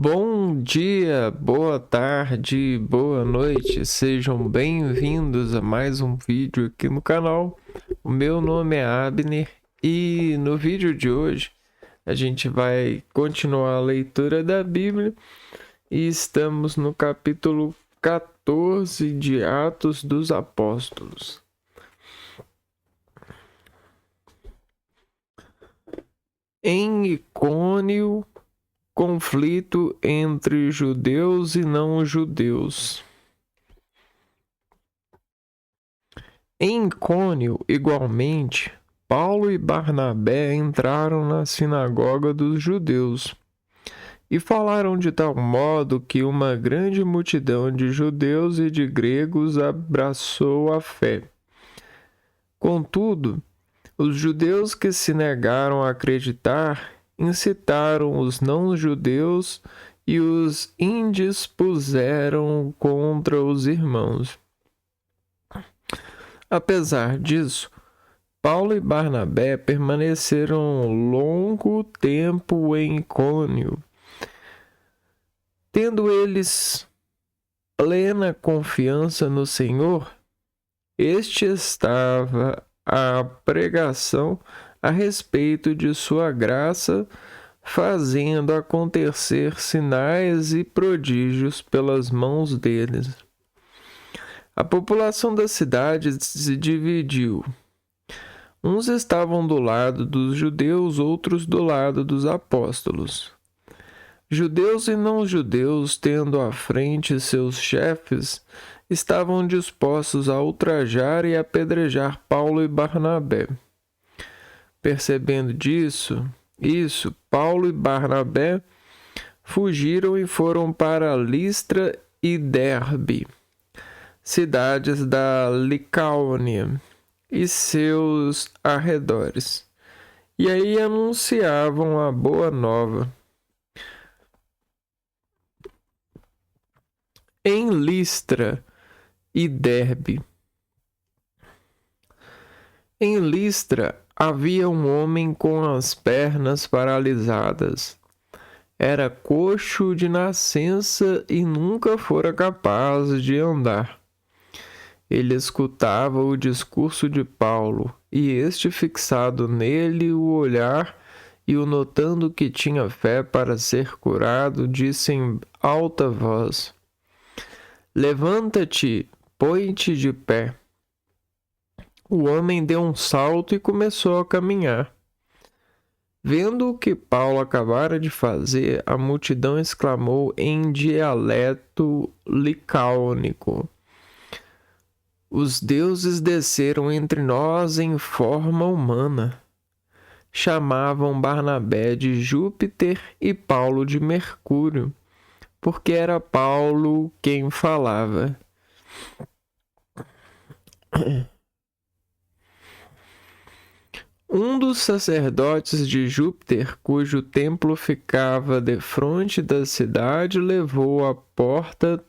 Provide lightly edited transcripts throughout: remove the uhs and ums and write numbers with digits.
Bom dia, boa tarde, boa noite, sejam bem-vindos a mais um vídeo aqui no canal. O meu nome é Abner e no vídeo de hoje a gente vai continuar a leitura da Bíblia e estamos no capítulo 14 de Atos dos Apóstolos. Em Icônio, conflito entre judeus e não judeus. Em Icônio, igualmente, Paulo e Barnabé entraram na sinagoga dos judeus e falaram de tal modo que uma grande multidão de judeus e de gregos abraçou a fé. Contudo, os judeus que se negaram a acreditar incitaram os não-judeus e os indispuseram contra os irmãos. Apesar disso, Paulo e Barnabé permaneceram longo tempo em Icônio, tendo eles plena confiança no Senhor. Este estava a pregação a respeito de sua graça, fazendo acontecer sinais e prodígios pelas mãos deles. A população da cidade se dividiu. Uns estavam do lado dos judeus, outros do lado dos apóstolos. Judeus e não-judeus, tendo à frente seus chefes, estavam dispostos a ultrajar e apedrejar Paulo e Barnabé. Percebendo isso, Paulo e Barnabé fugiram e foram para Listra e Derbe, cidades da Licaônia e seus arredores, e aí anunciavam a boa nova. Em Listra e Derbe. Em Listra havia um homem com as pernas paralisadas. Era coxo de nascença e nunca fora capaz de andar. Ele escutava o discurso de Paulo, e este, fixado nele o olhar e o notando que tinha fé para ser curado, disse em alta voz: "Levanta-te, põe-te de pé." O homem deu um salto e começou a caminhar. Vendo o que Paulo acabara de fazer, a multidão exclamou em dialeto licaônico: "Os deuses desceram entre nós em forma humana." Chamavam Barnabé de Júpiter e Paulo de Mercúrio, porque era Paulo quem falava. Um dos sacerdotes de Júpiter, cujo templo ficava defronte da cidade, levou à porta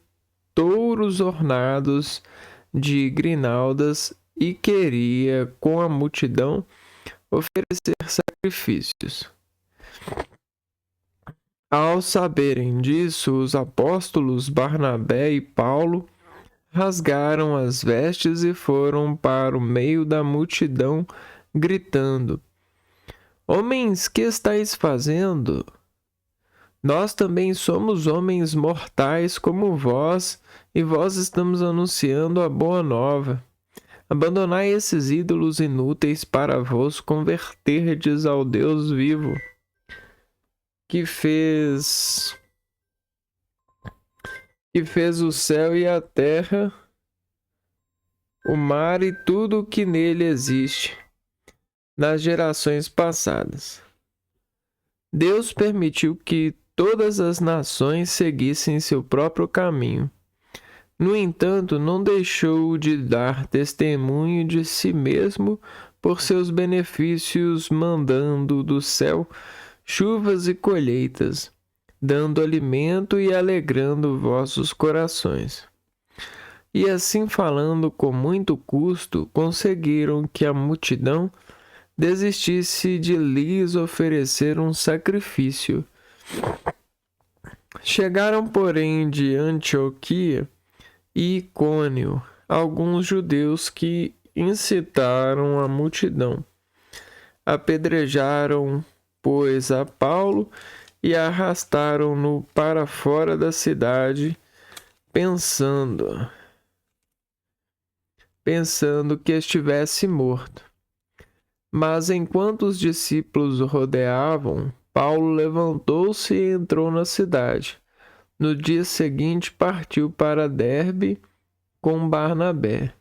touros ornados de grinaldas e queria, com a multidão, oferecer sacrifícios. Ao saberem disso, os apóstolos Barnabé e Paulo rasgaram as vestes e foram para o meio da multidão, gritando: "Homens, que estáis fazendo? Nós também somos homens mortais como vós, e vós estamos anunciando a boa nova. Abandonai esses ídolos inúteis para vos converterdes ao Deus vivo, que fez o céu e a terra, o mar e tudo o que nele existe, nas gerações passadas. Deus permitiu que todas as nações seguissem seu próprio caminho. No entanto, não deixou de dar testemunho de si mesmo por seus benefícios, mandando do céu chuvas e colheitas, dando alimento e alegrando vossos corações." E assim, falando com muito custo, conseguiram que a multidão desistisse de lhes oferecer um sacrifício. Chegaram, porém, de Antioquia e Icônio alguns judeus que incitaram a multidão. Apedrejaram, pois, a Paulo e arrastaram-no para fora da cidade, pensando que estivesse morto. Mas enquanto os discípulos o rodeavam, Paulo levantou-se e entrou na cidade. No dia seguinte partiu para Derbe com Barnabé.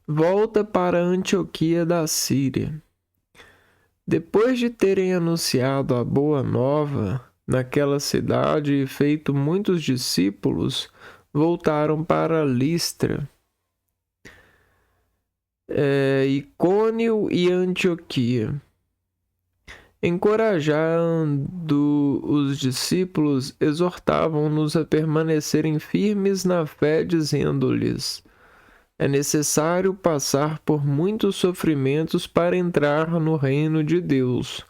Volta para Antioquia da Síria. Depois de terem anunciado a boa nova naquela cidade e feito muitos discípulos, voltaram para Listra, Icônio e Antioquia. Encorajando os discípulos, exortavam-nos a permanecerem firmes na fé, dizendo-lhes: é necessário passar por muitos sofrimentos para entrar no reino de Deus.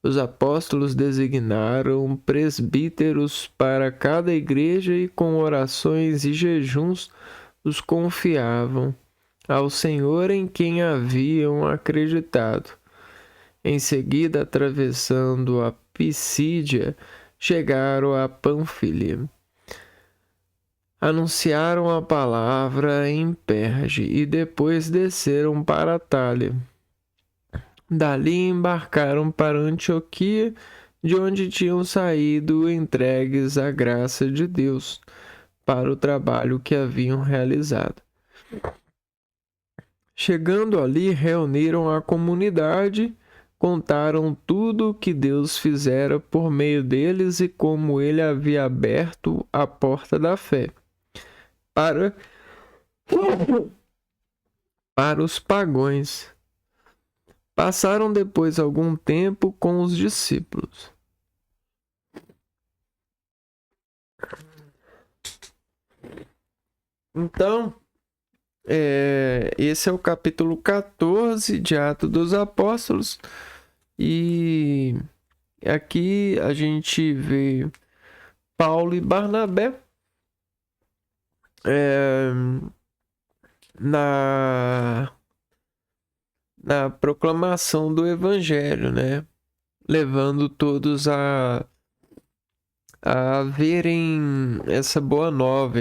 Os apóstolos designaram presbíteros para cada igreja e com orações e jejuns os confiavam ao Senhor em quem haviam acreditado. Em seguida, atravessando a Pisídia, chegaram a Panfilha. Anunciaram a palavra em Perge e depois desceram para Atália. Dali embarcaram para Antioquia, de onde tinham saído entregues à graça de Deus para o trabalho que haviam realizado. Chegando ali, reuniram a comunidade, contaram tudo o que Deus fizera por meio deles e como ele havia aberto a porta da fé para os pagãos. Passaram depois algum tempo com os discípulos. Então, esse é o capítulo 14 de Atos dos Apóstolos. E aqui a gente vê Paulo e Barnabé na proclamação do Evangelho, né? Levando todos a verem essa boa nova,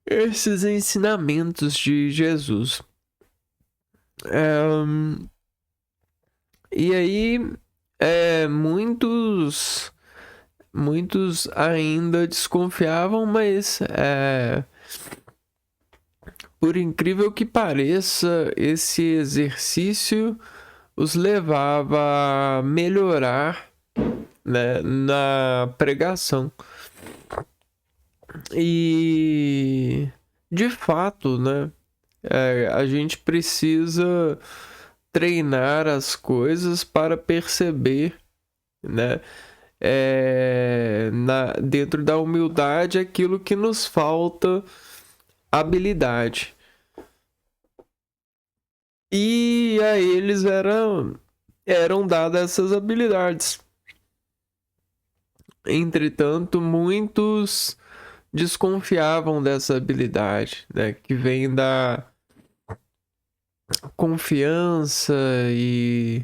esses ensinamentos de Jesus. E aí, muitos ainda desconfiavam, mas por incrível que pareça, esse exercício os levava a melhorar, né, na pregação. E de fato, né, a gente precisa treinar as coisas para perceber, né, dentro da humildade aquilo que nos falta habilidade. E a eles eram dadas essas habilidades. Entretanto, muitos desconfiavam dessa habilidade, né, que vem da confiança e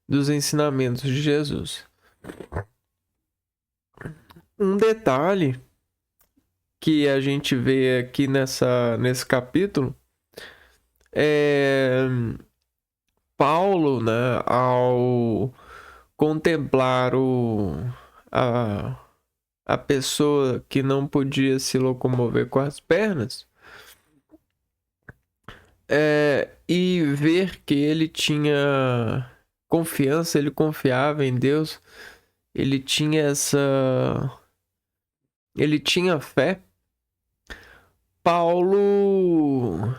dos ensinamentos de Jesus. Um detalhe que a gente vê aqui nesse capítulo é Paulo, né, ao contemplar a pessoa que não podia se locomover com as pernas, e ver que ele tinha confiança, ele confiava em Deus, ele tinha fé. Paulo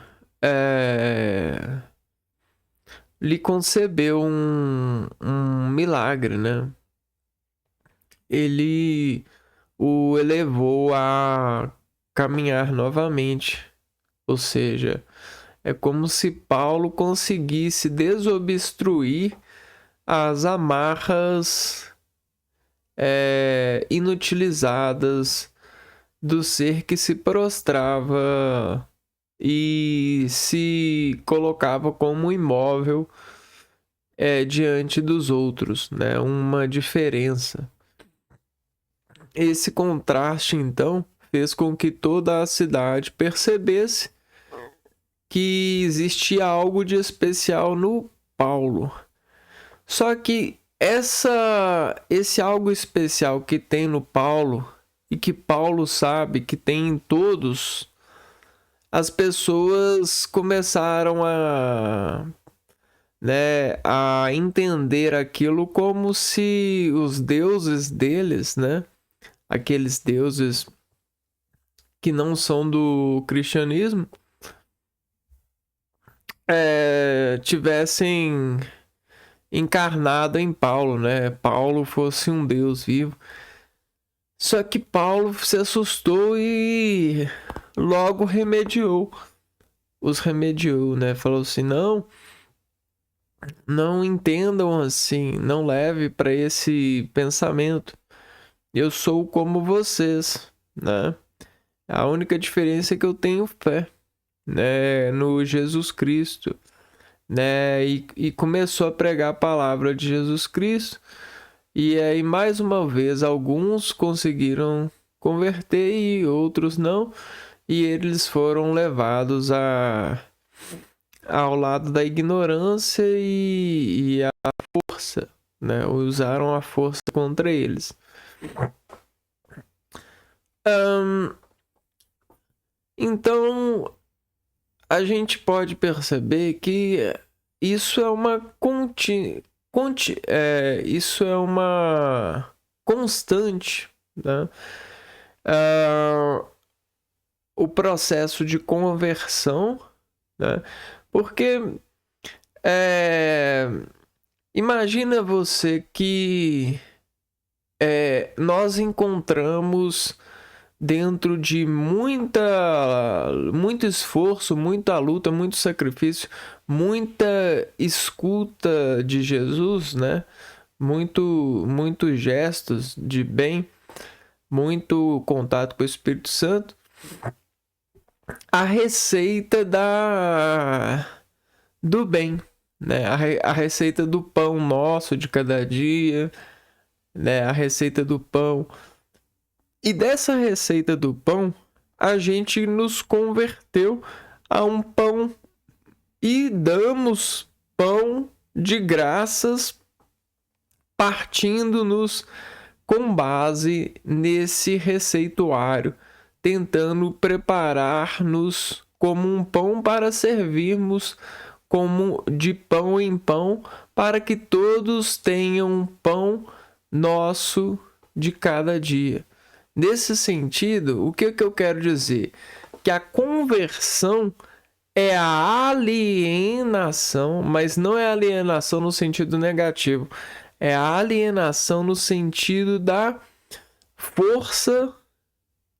lhe concebeu um milagre, né? Ele o elevou a caminhar novamente, ou seja, É como se Paulo conseguisse desobstruir as amarras inutilizadas do ser que se prostrava e se colocava como imóvel diante dos outros, né? Uma diferença. Esse contraste, então, fez com que toda a cidade percebesse que existia algo de especial no Paulo. Só que esse algo especial que tem no Paulo e que Paulo sabe que tem em todos, as pessoas começaram a entender aquilo como se os deuses deles, né, aqueles deuses que não são do cristianismo, tivessem encarnado em Paulo, né? Paulo fosse um Deus vivo. Só que Paulo se assustou e logo os remediou, né? Falou assim: não entendam assim, não leve para esse pensamento. Eu sou como vocês, né? A única diferença é que eu tenho fé, né, no Jesus Cristo, né? E começou a pregar a palavra de Jesus Cristo. E aí, mais uma vez, alguns conseguiram converter e outros não. E eles foram levados ao lado da ignorância e a força, né? Usaram a força contra eles. Então, a gente pode perceber que isso é uma isso é uma constante, né? O processo de conversão, né? Porque imagina você que nós encontramos dentro de muito esforço, muita luta, muito sacrifício, muita escuta de Jesus, né? Muitos gestos de bem, muito contato com o Espírito Santo, a receita do bem, né? A receita do pão nosso de cada dia, né? A receita do pão. E dessa receita do pão, a gente nos converteu a um pão e damos pão de graças, partindo-nos com base nesse receituário, tentando preparar-nos como um pão para servirmos como de pão em pão, para que todos tenham pão nosso de cada dia. Nesse sentido, o que eu quero dizer? Que a conversão é a alienação, mas não é alienação no sentido negativo. É a alienação no sentido da força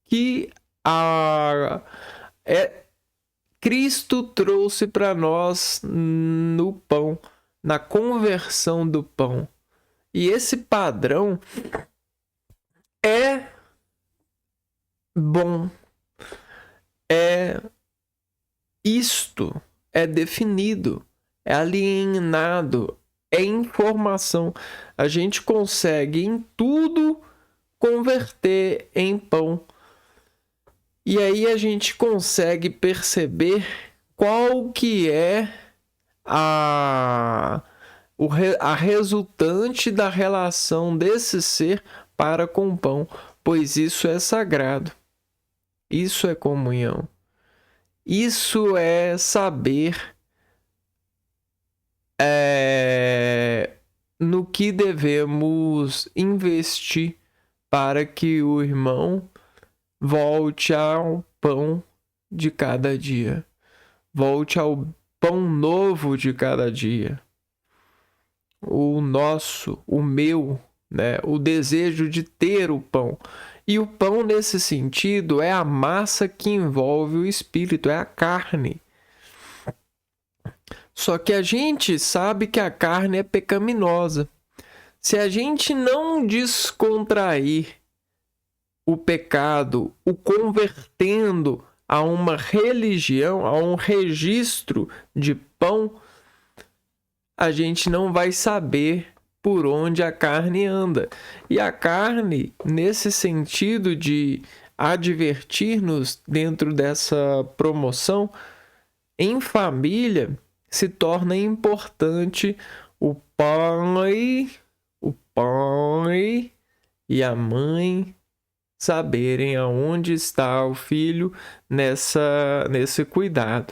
que Cristo trouxe para nós no pão, na conversão do pão. E esse padrão é bom, isto é definido, é alienado, é informação. A gente consegue em tudo converter em pão. E aí a gente consegue perceber qual que é a resultante da relação desse ser para com o pão, pois isso é sagrado. Isso é comunhão. Isso é saber no que devemos investir para que o irmão volte ao pão de cada dia. Volte ao pão novo de cada dia. O nosso, o meu, né? O desejo de ter o pão. E o pão, nesse sentido, é a massa que envolve o espírito, é a carne. Só que a gente sabe que a carne é pecaminosa. Se a gente não descontrair o pecado, o convertendo a uma religião, a um registro de pão, a gente não vai saber por onde a carne anda. E a carne, nesse sentido de advertir-nos dentro dessa promoção, em família se torna importante o pai e a mãe saberem aonde está o filho nesse cuidado,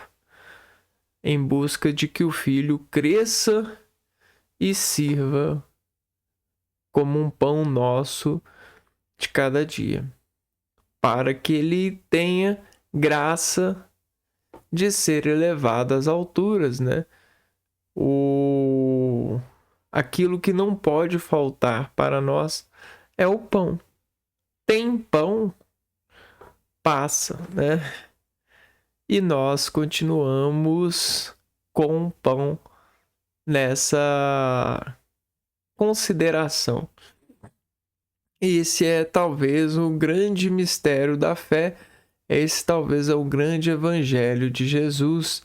em busca de que o filho cresça e sirva como um pão nosso de cada dia, para que ele tenha graça de ser elevado às alturas, né? Aquilo que não pode faltar para nós é o pão. Tem pão, passa, né? E nós continuamos com o pão nessa consideração. Esse é talvez o grande mistério da fé. Esse talvez é o grande evangelho de Jesus,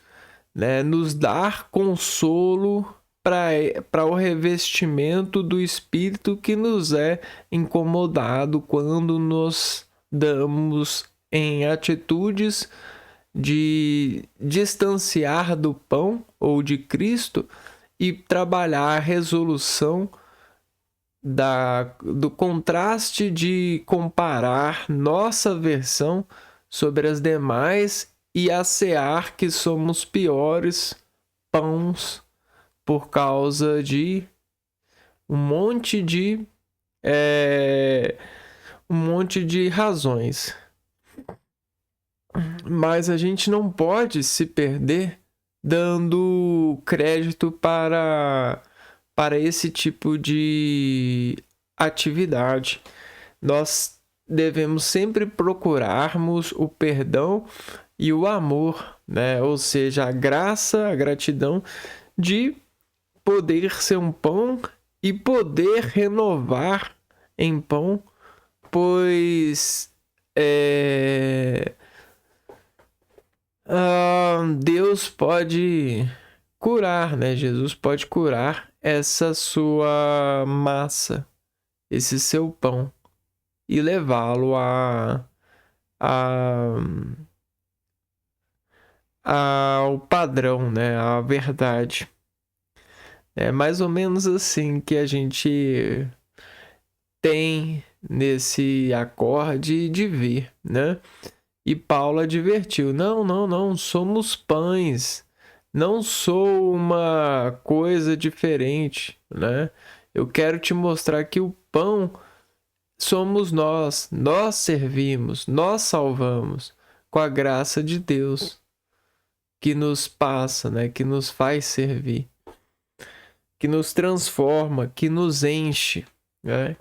né? Nos dar consolo para o revestimento do Espírito que nos é incomodado quando nos damos em atitudes de distanciar do pão ou de Cristo e trabalhar a resolução do contraste de comparar nossa versão sobre as demais e assear que somos piores pães por causa de um monte de razões. Mas a gente não pode se perder dando crédito para esse tipo de atividade. Nós devemos sempre procurarmos o perdão e o amor, né? Ou seja, a graça, a gratidão de poder ser um pão e poder renovar em pão, pois Deus pode curar, né? Jesus pode curar essa sua massa, esse seu pão, e levá-lo ao padrão, né? À verdade. É mais ou menos assim que a gente tem nesse acorde de ver, né? E Paulo advertiu: não, somos pães, não sou uma coisa diferente, né? Eu quero te mostrar que o pão somos nós servimos, nós salvamos com a graça de Deus que nos passa, né? Que nos faz servir, que nos transforma, que nos enche, né?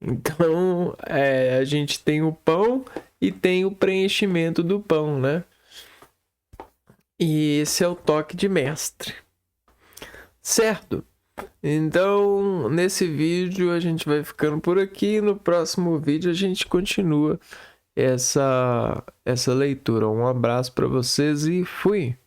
Então, a gente tem o pão e tem o preenchimento do pão, né? E esse é o toque de mestre. Certo? Então, nesse vídeo a gente vai ficando por aqui. No próximo vídeo a gente continua essa leitura. Um abraço para vocês e fui!